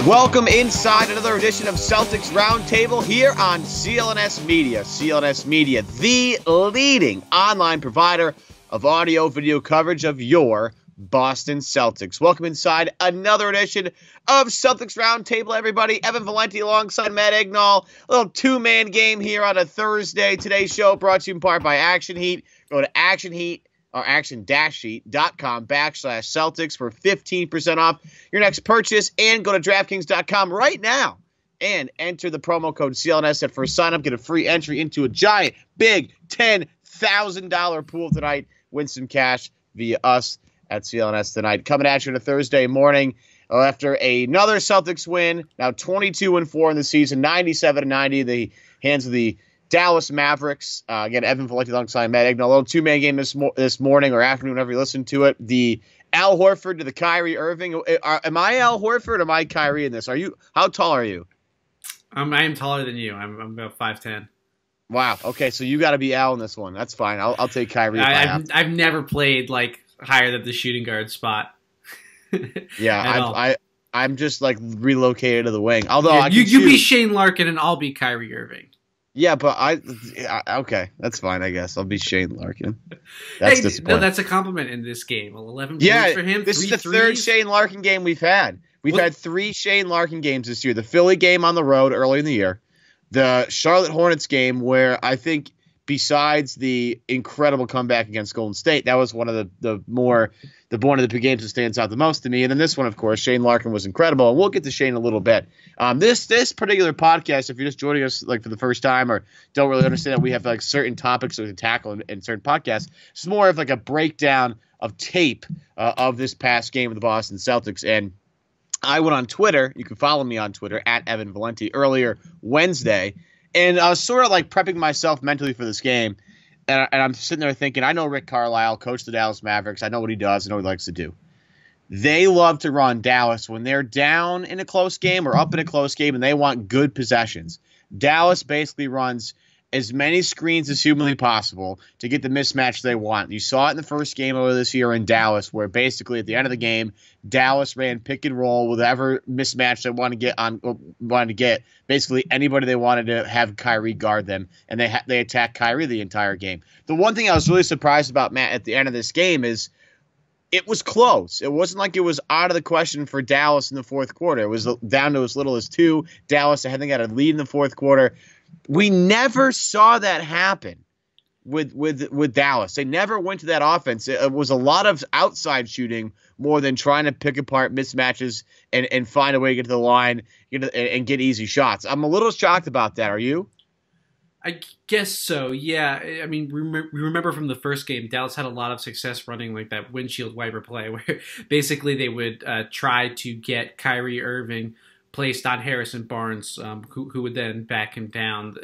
Welcome inside another edition of Celtics Roundtable here on CLNS Media. CLNS Media, the leading online provider of audio-video coverage of your Boston Celtics. Welcome inside another edition of Celtics Roundtable, everybody. Evan Valenti alongside Matt Egnall. A little two-man game here on a Thursday. Today's show brought to you in part by Action Heat. Go to action-heat.com/Celtics for 15% off your next purchase, and go to DraftKings.com right now and enter the promo code CLNS at first sign up. Get a free entry into a giant, big $10,000 pool tonight. Win some cash via us at CLNS tonight. Coming at you on a Thursday morning after another Celtics win, now 22-4 in the season, 97-90 in the hands of the Dallas Mavericks. Again, Evan Valenti alongside Matt Egnall. A little two-man game this morning or afternoon, whenever you listen to it. The Al Horford to the Kyrie Irving. Am I Al Horford or am I Kyrie in this? How tall are you? I am taller than you. I'm about 5'10". Wow. Okay, so you got to be Al in this one. That's fine. I'll take Kyrie. I've never played like higher than the shooting guard spot. Yeah, I'm just like relocated to the wing. Although yeah, you be Shane Larkin and I'll be Kyrie Irving. Yeah, but okay, that's fine, I guess. I'll be Shane Larkin. That's disappointing. No, that's a compliment in this game. 11 points for him. This is the third Shane Larkin game we've had. We've had 3 Shane Larkin games this year. The Philly game on the road early in the year. The Charlotte Hornets game where I think besides the incredible comeback against Golden State, that was one of the one of the games that stands out the most to me. And then this one, of course, Shane Larkin was incredible. And we'll get to Shane in a little bit. This particular podcast, if you're just joining us like for the first time or don't really understand that we have like certain topics we can tackle in certain podcasts, it's more of like a breakdown of tape of this past game of the Boston Celtics. And I went on Twitter. You can follow me on Twitter at Evan Valenti earlier Wednesday. And I was sort of like prepping myself mentally for this game. And I'm sitting there thinking, I know Rick Carlisle, coach the Dallas Mavericks. I know what he does. I know what he likes to do. They love to run Dallas when they're down in a close game or up in a close game and they want good possessions. Dallas basically runs as many screens as humanly possible to get the mismatch they want. You saw it in the first game over this year in Dallas where basically at the end of the game, Dallas ran pick and roll with whatever mismatch they wanted to get. Basically anybody they wanted to have Kyrie guard them, and they attacked Kyrie the entire game. The one thing I was really surprised about, Matt, at the end of this game is it was close. It wasn't like it was out of the question for Dallas in the fourth quarter. It was down to as little as 2. Dallas, I think, had a lead in the fourth quarter. We never saw that happen with Dallas. They never went to that offense. It was a lot of outside shooting more than trying to pick apart mismatches and find a way to get to the line and get easy shots. I'm a little shocked about that. Are you? I guess so, yeah. I mean, we remember from the first game, Dallas had a lot of success running like that windshield wiper play where basically they would try to get Kyrie Irving placed on Harrison Barnes, who would then back him down.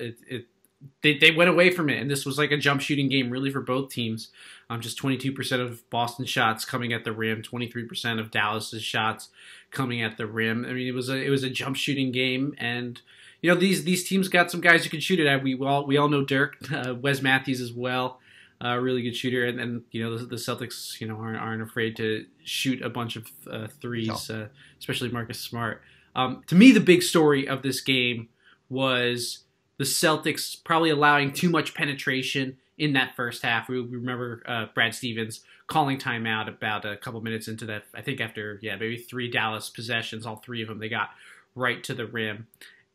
They went away from it, and this was like a jump shooting game really for both teams. Just 22% of Boston shots coming at the rim, 23% of Dallas's shots coming at the rim. I mean, it was a jump shooting game, and you know these teams got some guys who can shoot it at. We all know Dirk, Wes Matthews as well, really good shooter, and you know the Celtics aren't afraid to shoot a bunch of threes, especially Marcus Smart. To me, the big story of this game was the Celtics probably allowing too much penetration in that first half. We remember Brad Stevens calling timeout about a couple minutes into that. I think after, maybe 3 Dallas possessions, all 3 of them, they got right to the rim.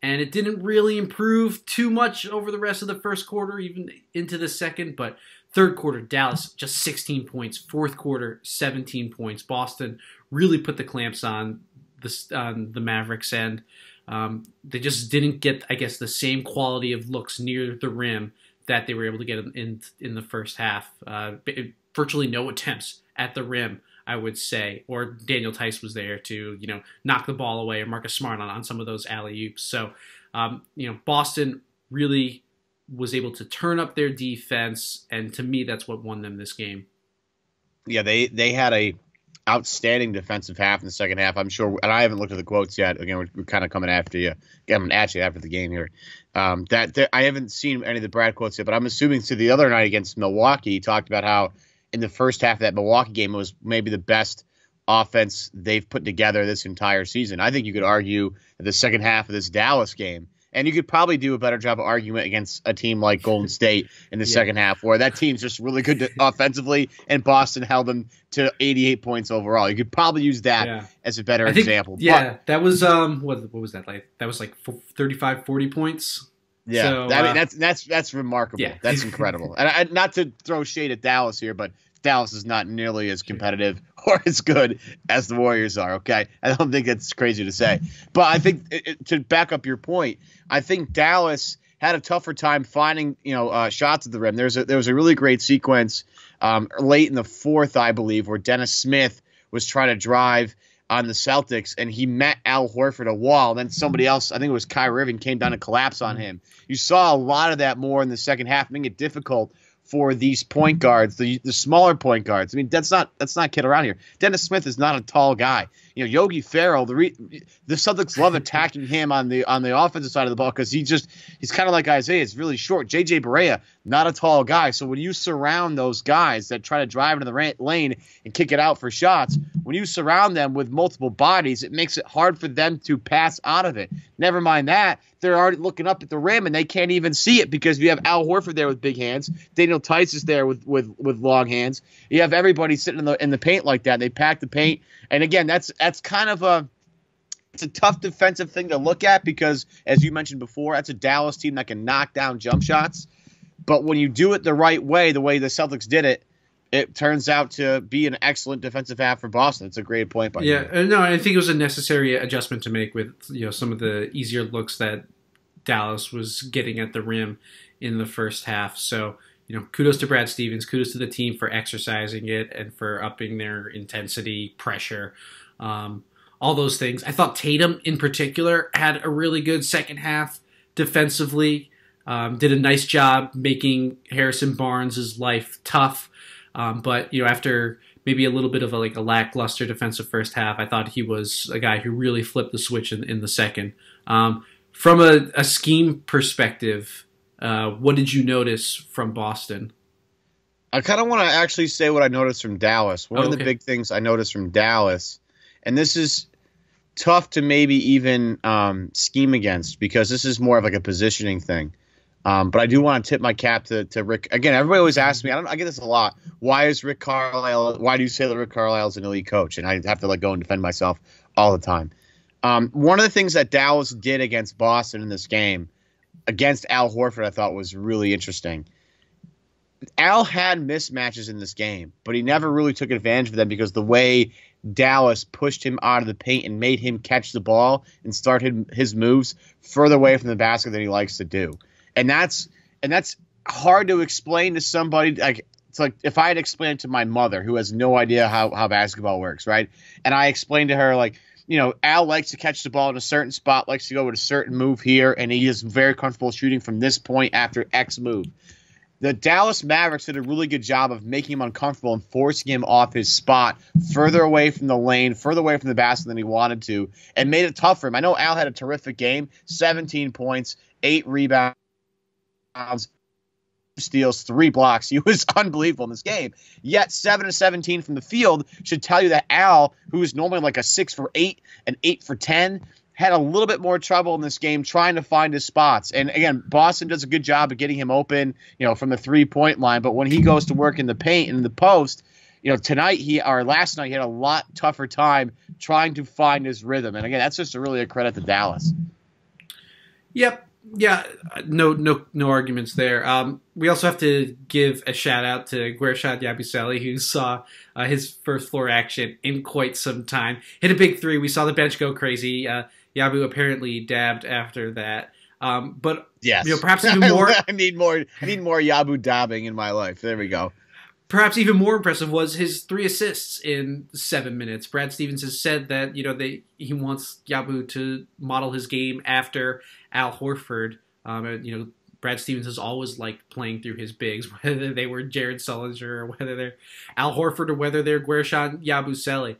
And it didn't really improve too much over the rest of the first quarter, even into the second. But third quarter, Dallas just 16 points. Fourth quarter, 17 points. Boston really put the clamps on the Mavericks end. They just didn't get, I guess, the same quality of looks near the rim that they were able to get in the first half. Virtually no attempts at the rim, I would say. Or Daniel Tice was there to, knock the ball away, or Marcus Smart on some of those alley-oops. So, Boston really was able to turn up their defense, and to me, that's what won them this game. Yeah, they had a outstanding defensive half in the second half, I'm sure. And I haven't looked at the quotes yet. Again, we're kind of coming after you. Coming at you after the game here. I haven't seen any of the Brad quotes yet, but I'm assuming the other night against Milwaukee, he talked about how in the first half of that Milwaukee game, it was maybe the best offense they've put together this entire season. I think you could argue the second half of this Dallas game, and you could probably do a better job of argument against a team like Golden State in the second half, where that team's just really good offensively, and Boston held them to 88 points overall. You could probably use that as a better example. That was what was that like? That was like 35, 40 points. Yeah, so, I mean that's remarkable. Yeah. That's incredible. And not to throw shade at Dallas here, but Dallas is not nearly as competitive or as good as the Warriors are. Okay, I don't think it's crazy to say, but I think to back up your point, I think Dallas had a tougher time finding shots at the rim. There was a really great sequence late in the fourth, I believe, where Dennis Smith was trying to drive on the Celtics, and he met Al Horford a wall. Then somebody else, I think it was Kyrie Irving, came down and collapsed on him. You saw a lot of that more in the second half, making it difficult for these point guards, the smaller point guards. I mean, that's not kid around here. Dennis Smith is not a tall guy. Yogi Ferrell, the Celtics love attacking him on the offensive side of the ball because he's kind of like Isaiah. It's really short. JJ Barea, not a tall guy. So when you surround those guys that try to drive into the lane and kick it out for shots, when you surround them with multiple bodies, it makes it hard for them to pass out of it. Never mind that, they're already looking up at the rim and they can't even see it because you have Al Horford there with big hands. Daniel Tice is there with long hands. You have everybody sitting in the paint like that. They pack the paint. And again, that's kind of it's a tough defensive thing to look at because, as you mentioned before, that's a Dallas team that can knock down jump shots. But when you do it the right way, the way the Celtics did it, it turns out to be an excellent defensive half for Boston. It's a great point by you. Yeah, no, I think it was a necessary adjustment to make with some of the easier looks that Dallas was getting at the rim in the first half. So, kudos to Brad Stevens, kudos to the team for exercising it and for upping their intensity, pressure, all those things. I thought Tatum in particular had a really good second half defensively, did a nice job making Harrison Barnes' life tough. But after maybe a little bit of a lackluster defensive first half, I thought he was a guy who really flipped the switch in the second. From a scheme perspective, what did you notice from Boston? I kind of want to actually say what I noticed from Dallas. One of the big things I noticed from Dallas, and this is tough to maybe even scheme against because this is more of a positioning thing. But I do want to tip my cap to Rick. Again, everybody always asks me, I get this a lot. Why do you say that Rick Carlisle is an elite coach? And I have to go and defend myself all the time. One of the things that Dallas did against Boston in this game, against Al Horford, I thought was really interesting. Al had mismatches in this game, but he never really took advantage of them because the way Dallas pushed him out of the paint and made him catch the ball and start his moves further away from the basket than he likes to do. And that's hard to explain to somebody. It's like if I had explained to my mother who has no idea how basketball works, right? And I explained to her Al likes to catch the ball in a certain spot, likes to go with a certain move here, and he is very comfortable shooting from this point after X move. The Dallas Mavericks did a really good job of making him uncomfortable and forcing him off his spot, further away from the lane, further away from the basket than he wanted to, and made it tough for him. I know Al had a terrific game, 17 points, 8 rebounds, steals, 3 blocks. He was unbelievable in this game. Yet 7 of 17 from the field should tell you that Al, who is normally a 6 for 8 and 8 for 10, had a little bit more trouble in this game trying to find his spots. And again, Boston does a good job of getting him open, from the 3-point line. But when he goes to work in the paint and in the post, last night he had a lot tougher time trying to find his rhythm. And again, that's just really a credit to Dallas. Yep. Yeah, no arguments there. We also have to give a shout out to Guershon Yabusele, who saw his first floor action in quite some time. Hit a big 3. We saw the bench go crazy. Yabu apparently dabbed after that. But yes, perhaps even more. I need more Yabu dabbing in my life. There we go. Perhaps even more impressive was his 3 assists in 7 minutes. Brad Stevens has said that he wants Yabu to model his game after Al Horford. Brad Stevens has always liked playing through his bigs, whether they were Jared Sullinger or whether they're Al Horford or whether they're Guershon Yabusele.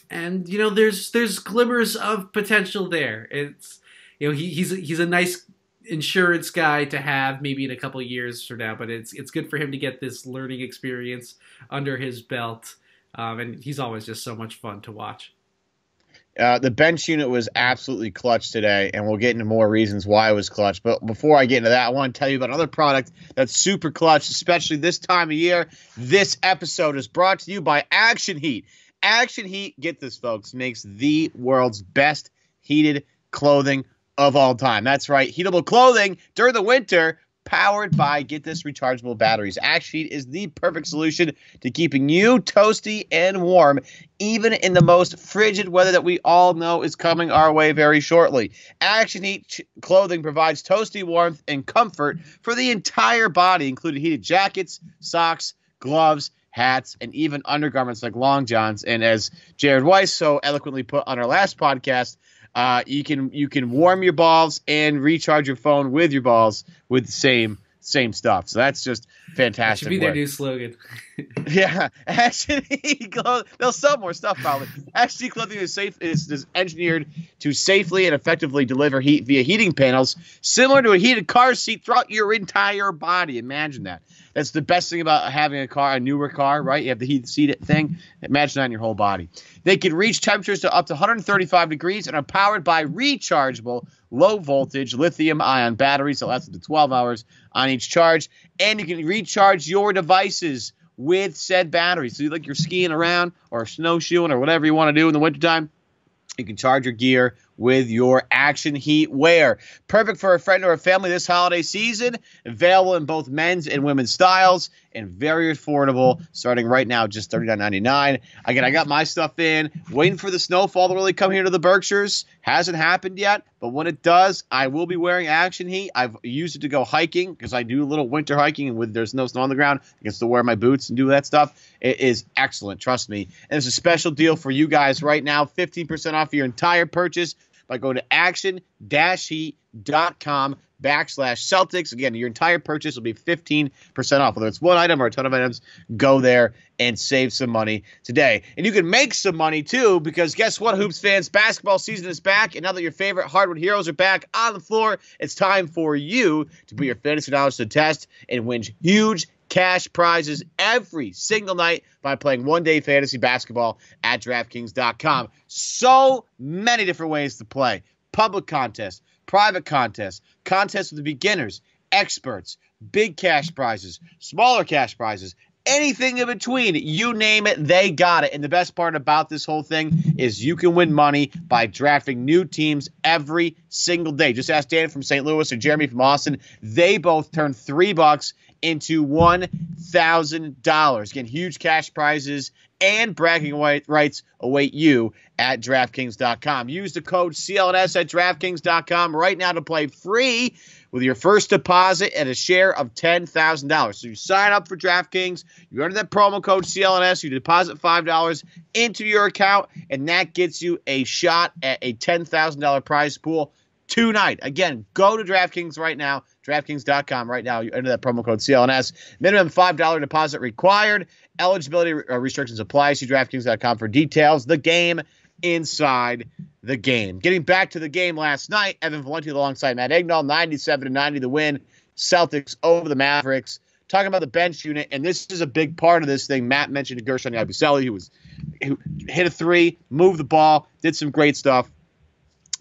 And there's glimmers of potential there. It's he's a nice insurance guy to have maybe in a couple of years from now, but it's good for him to get this learning experience under his belt. And he's always just so much fun to watch. The bench unit was absolutely clutch today, and we'll get into more reasons why it was clutch. But before I get into that, I want to tell you about another product that's super clutch, especially this time of year. This episode is brought to you by Action Heat. Action Heat, get this, folks, makes the world's best heated clothing of all time. That's right, heatable clothing during the winter, powered by, get this, rechargeable batteries. Action Heat is the perfect solution to keeping you toasty and warm, even in the most frigid weather that we all know is coming our way very shortly. Action Heat clothing provides toasty warmth and comfort for the entire body, including heated jackets, socks, gloves, hats, and even undergarments like long johns. And as Jared Weiss so eloquently put on our last podcast, you can warm your balls and recharge your phone with your balls with the same stuff. So that's just fantastic. That should be their new slogan. Yeah, Action Clothing. They'll sell more stuff probably. Action Clothing is engineered to safely and effectively deliver heat via heating panels, similar to a heated car seat throughout your entire body. Imagine that. That's the best thing about having a newer car, right? You have the heated seat thing. Imagine that in your whole body. They can reach temperatures to up to 135 degrees and are powered by rechargeable, low-voltage lithium-ion batteries that last up to 12 hours on each charge. And you can recharge your devices with said batteries. So like you're skiing around or snowshoeing or whatever you want to do in the wintertime, you can charge your gear with your Action Heat wear. Perfect for a friend or a family this holiday season. Available in both men's and women's styles and very affordable, starting right now just $39.99. Again, I got my stuff in, waiting for the snowfall to really come here to the Berkshires. Hasn't happened yet, but when it does, I will be wearing Action Heat. I've used it to go hiking because I do a little winter hiking, and there's no snow on the ground, I can still wear my boots and do that stuff. It is excellent, trust me. And there's a special deal for you guys right now, 15% off your entire purchase by going to action-heat.com/Celtics. Again, your entire purchase will be 15% off. Whether it's one item or a ton of items, go there and save some money today. And you can make some money, too, because guess what, Hoops fans? Basketball season is back, and now that your favorite hardwood heroes are back on the floor, it's time for you to put your fantasy knowledge to the test and win huge cash prizes every single night by playing one-day fantasy basketball at DraftKings.com. So many different ways to play. Public contests, private contests, contests with the beginners, experts, big cash prizes, smaller cash prizes, anything in between. You name it, they got it. And the best part about this whole thing is you can win money by drafting new teams every single day. Just ask Dan from St. Louis or Jeremy from Austin. They both turn $3 into $1,000. Again, huge cash prizes and bragging rights await you at DraftKings.com. Use the code CLNS at DraftKings.com right now to play free with your first deposit at a share of $10,000. So you sign up for DraftKings, you enter that promo code CLNS, you deposit $5 into your account, and that gets you a shot at a $10,000 prize pool tonight. Again, go to DraftKings right now, DraftKings.com right now. You enter that promo code CLNS. Minimum $5 deposit required. Eligibility restrictions apply. See DraftKings.com for details. The game inside the game. Getting back to the game last night, Evan Valenti alongside Matt Egnall, 97-90 the win. Celtics over the Mavericks. Talking about the bench unit, and this is a big part of this thing. Matt mentioned Gershon Yabusele, who hit a three, moved the ball, did some great stuff.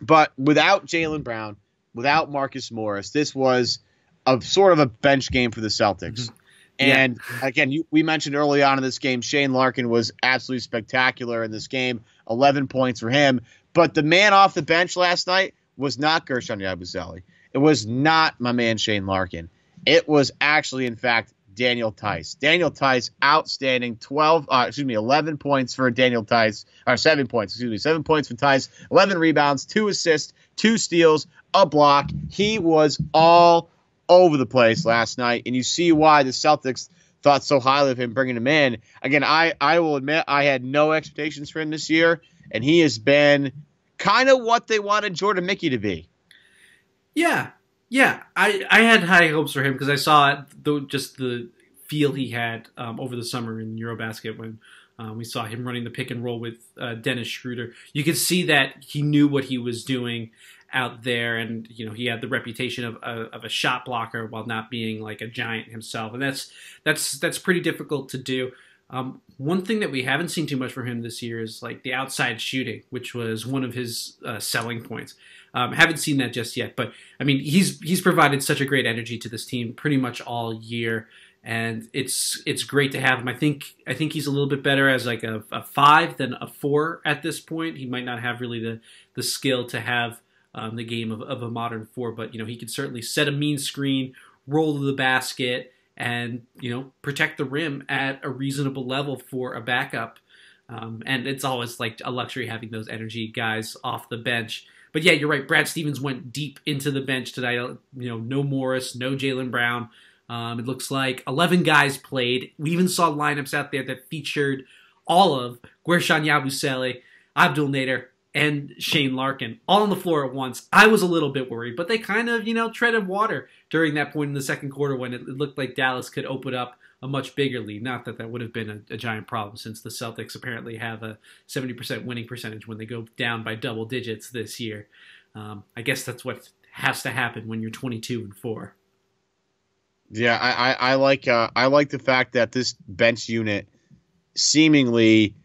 But without Jaylen Brown, without Marcus Morris, this was a sort of a bench game for the Celtics. And again, we mentioned early on in this game, Shane Larkin was absolutely spectacular in this game, 11 points for him. But the man off the bench last night was not Gershon Yabusele. It was not my man Shane Larkin. It was actually, in fact, Daniel Theis. Daniel Theis, outstanding, 11 points for Daniel Theis, or 7 points, 7 points for Theis, 11 rebounds, 2 assists, 2 steals, a block. He was all over the place last night, and you see why the Celtics thought so highly of him, bringing him in. Again, I will admit I had no expectations for him this year, and he has been kind of what they wanted Jordan Mickey to be. Yeah, I had high hopes for him because I saw just the feel he had over the summer in Eurobasket when we saw him running the pick and roll with Dennis Schroeder. You could see that he knew what he was doing out there, and he had the reputation of a shot blocker while not being like a giant himself, and that's pretty difficult to do. One thing that we haven't seen too much from him this year is like the outside shooting, which was one of his selling points. Haven't seen that just yet, but I mean, he's provided such a great energy to this team pretty much all year, and it's great to have him. I think he's a little bit better as like a 5 than a 4 at this point. He might not have really the skill to have the game of a modern 4, but he can certainly set a mean screen, roll to the basket, and protect the rim at a reasonable level for a backup. And it's always like a luxury having those energy guys off the bench. But yeah, you're right. Brad Stevens went deep into the bench tonight. No Morris, no Jaylen Brown. It looks like 11 guys played. We even saw lineups out there that featured all of Guerschon Yabusele, Abdul Nader, and Shane Larkin all on the floor at once. I was a little bit worried, but they kind of, treaded water during that point in the second quarter when it looked like Dallas could open up a much bigger lead. Not that would have been a giant problem, since the Celtics apparently have a 70% winning percentage when they go down by double digits this year. I guess that's what has to happen when you're 22-4. Yeah, I like the fact that this bench unit seemingly,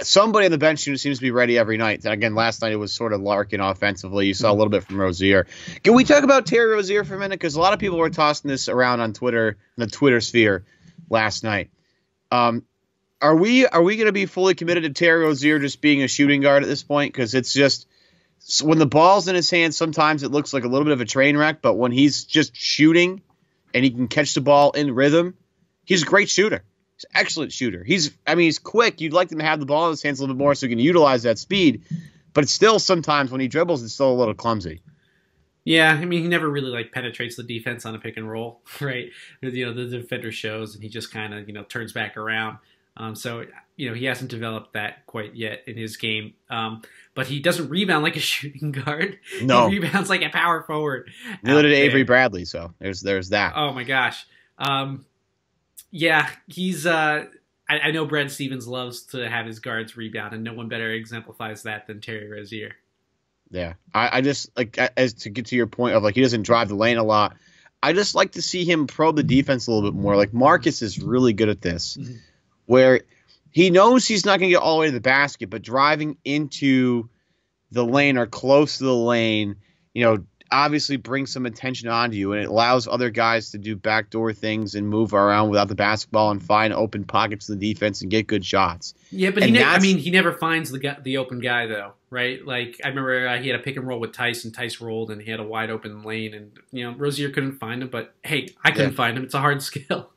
somebody on the bench unit seems to be ready every night. And again, last night it was sort of Larkin offensively. You saw a little bit from Rozier. Can we talk about Terry Rozier for a minute? Because a lot of people were tossing this around on Twitter, in the Twitter sphere last night. Are we going to be fully committed to Terry Rozier just being a shooting guard at this point? Because it's just, when the ball's in his hands, sometimes it looks like a little bit of a train wreck. But when he's just shooting and he can catch the ball in rhythm, he's a great shooter. He's an excellent shooter. He's quick. You'd like him to have the ball in his hands a little bit more so he can utilize that speed. But it's still, sometimes when he dribbles, it's still a little clumsy. Yeah, he never really penetrates the defense on a pick and roll, right? The defender shows and he just kind of turns back around. So he hasn't developed that quite yet in his game. But he doesn't rebound like a shooting guard. No, he rebounds like a power forward. Neither did Avery Bradley. So there's that. Oh my gosh. Yeah, he's. I know Brad Stevens loves to have his guards rebound, and no one better exemplifies that than Terry Rozier. Yeah, I just as to get to your point of he doesn't drive the lane a lot. I just like to see him probe the defense a little bit more. Marcus is really good at this, where he knows he's not going to get all the way to the basket, but driving into the lane or close to the lane, obviously brings some attention onto you, and it allows other guys to do backdoor things and move around without the basketball and find open pockets in the defense and get good shots. Yeah, but he never finds the open guy though, right? I remember he had a pick and roll with Tice, and Tice rolled, and he had a wide open lane, and Rozier couldn't find him. But hey, I couldn't find him. It's a hard skill.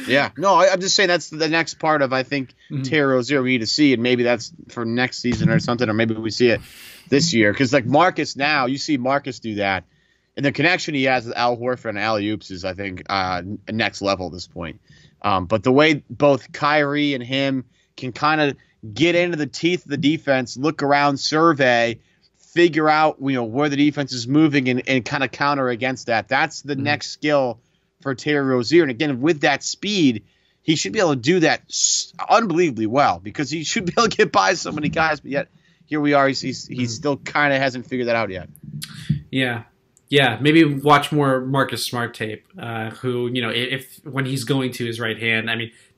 Yeah, no, I'm just saying that's the next part of Terry Rozier we need to see, and maybe that's for next season or something, or maybe we see it this year, because Marcus now, you see Marcus do that, and the connection he has with Al Horford and alley-oops is, I think, next level at this point. But the way both Kyrie and him can kind of get into the teeth of the defense, look around, survey, figure out where the defense is moving, and kind of counter against that. That's the next skill for Terry Rozier. And again, with that speed, he should be able to do that unbelievably well, because he should be able to get by so many guys, but yet here we are. He still kind of hasn't figured that out yet. Yeah. Maybe watch more Marcus Smart tape. Who if when he's going to his right hand,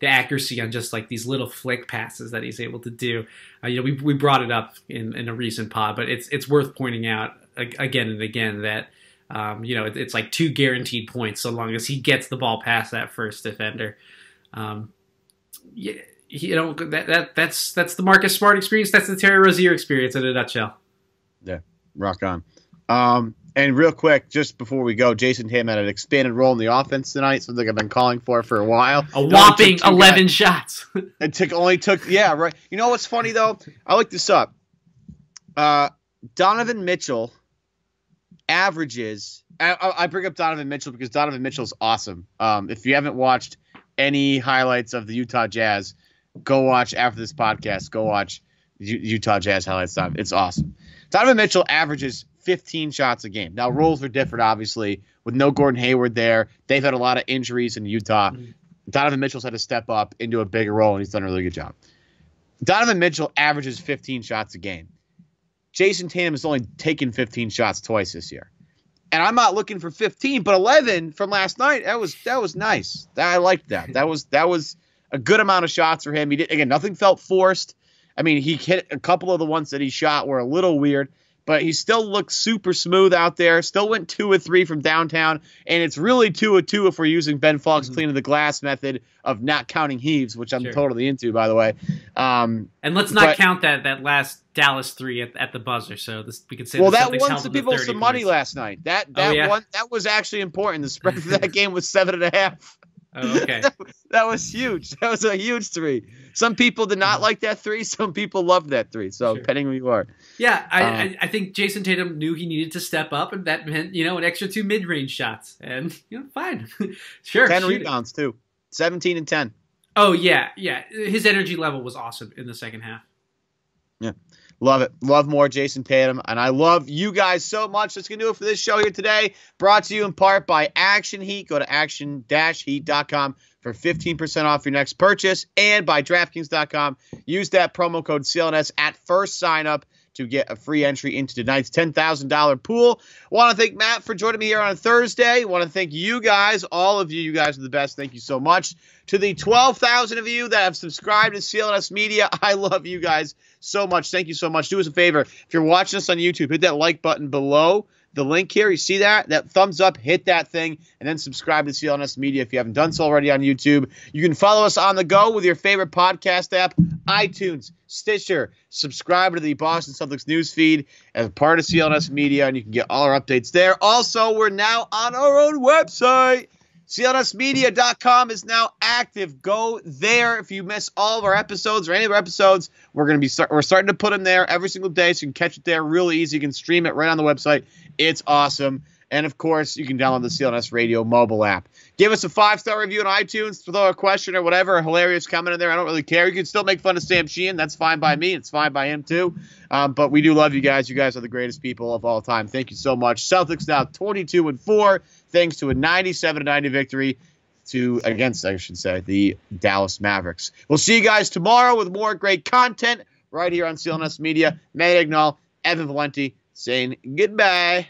the accuracy on just these little flick passes that he's able to do. We brought it up in a recent pod, but it's worth pointing out again and again that it's 2 guaranteed points so long as he gets the ball past that first defender. That's the Marcus Smart experience. That's the Terry Rozier experience in a nutshell. Yeah, rock on. And real quick, just before we go, Jason Tatum had an expanded role in the offense tonight, something I've been calling for a while. A whopping 11 shots. It only took, right. You know what's funny, though? I looked this up. Donovan Mitchell averages, I bring up Donovan Mitchell because Donovan Mitchell's awesome. If you haven't watched any highlights of the Utah Jazz, go watch after this podcast. Go watch Utah Jazz highlights. It's awesome. Donovan Mitchell averages 15 shots a game. Now, roles are different, obviously. With no Gordon Hayward there, they've had a lot of injuries in Utah. Donovan Mitchell's had to step up into a bigger role, and he's done a really good job. Donovan Mitchell averages 15 shots a game. Jason Tatum has only taken 15 shots twice this year. And I'm not looking for 15, but 11 from last night, that was nice. I liked that. That was a good amount of shots for him. He did, again, nothing felt forced. I mean, he hit a couple of the ones that he shot were a little weird, but he still looked super smooth out there. Still went 2 of 3 from downtown, and it's really 2 of 2 if we're using Ben Falk's cleaning the glass method of not counting heaves, which I'm totally into, by the way. And let's not count that last Dallas 3 at the buzzer. So we could say that won some people some money last night. That was actually important. The spread for that game was 7.5. Oh, okay. That was huge. That was a huge 3. Some people did not like that 3. Some people loved that 3. So depending who you are. Yeah, I think Jason Tatum knew he needed to step up, and that meant an extra 2 mid-range shots, and fine, sure. 10 rebounds too, 17 and 10. Oh yeah. His energy level was awesome in the second half. Yeah. Love it. Love more Jason Tatum. And I love you guys so much. That's going to do it for this show here today. Brought to you in part by Action Heat. Go to action-heat.com for 15% off your next purchase. And by DraftKings.com. Use that promo code CLNS at first sign up to get a free entry into tonight's $10,000 pool. I want to thank Matt for joining me here on a Thursday. I want to thank you guys, all of you. You guys are the best. Thank you so much. To the 12,000 of you that have subscribed to CLNS Media, I love you guys so much. Thank you so much. Do us a favor. If you're watching us on YouTube, hit that like button below the link here. You see that? That thumbs up, hit that thing, and then subscribe to CLNS Media if you haven't done so already on YouTube. You can follow us on the go with your favorite podcast app, iTunes, Stitcher. Subscribe to the Boston Celtics news feed as a part of CLNS Media, and you can get all our updates there. Also, we're now on our own website. CLNSmedia.com is now active. Go there if you miss all of our episodes or any of our episodes. We're starting to put them there every single day, so you can catch it there really easy. You can stream it right on the website. It's awesome. And, of course, you can download the CLNS Radio mobile app. Give us a 5-star review on iTunes. Throw a question or whatever, a hilarious comment in there. I don't really care. You can still make fun of Sam Sheehan. That's fine by me. It's fine by him, too. But we do love you guys. You guys are the greatest people of all time. Thank you so much. Celtics now 22-4, thanks to a 97-90 victory against the Dallas Mavericks. We'll see you guys tomorrow with more great content right here on CLNS Media. Matt Ignall, Evan Valenti saying goodbye.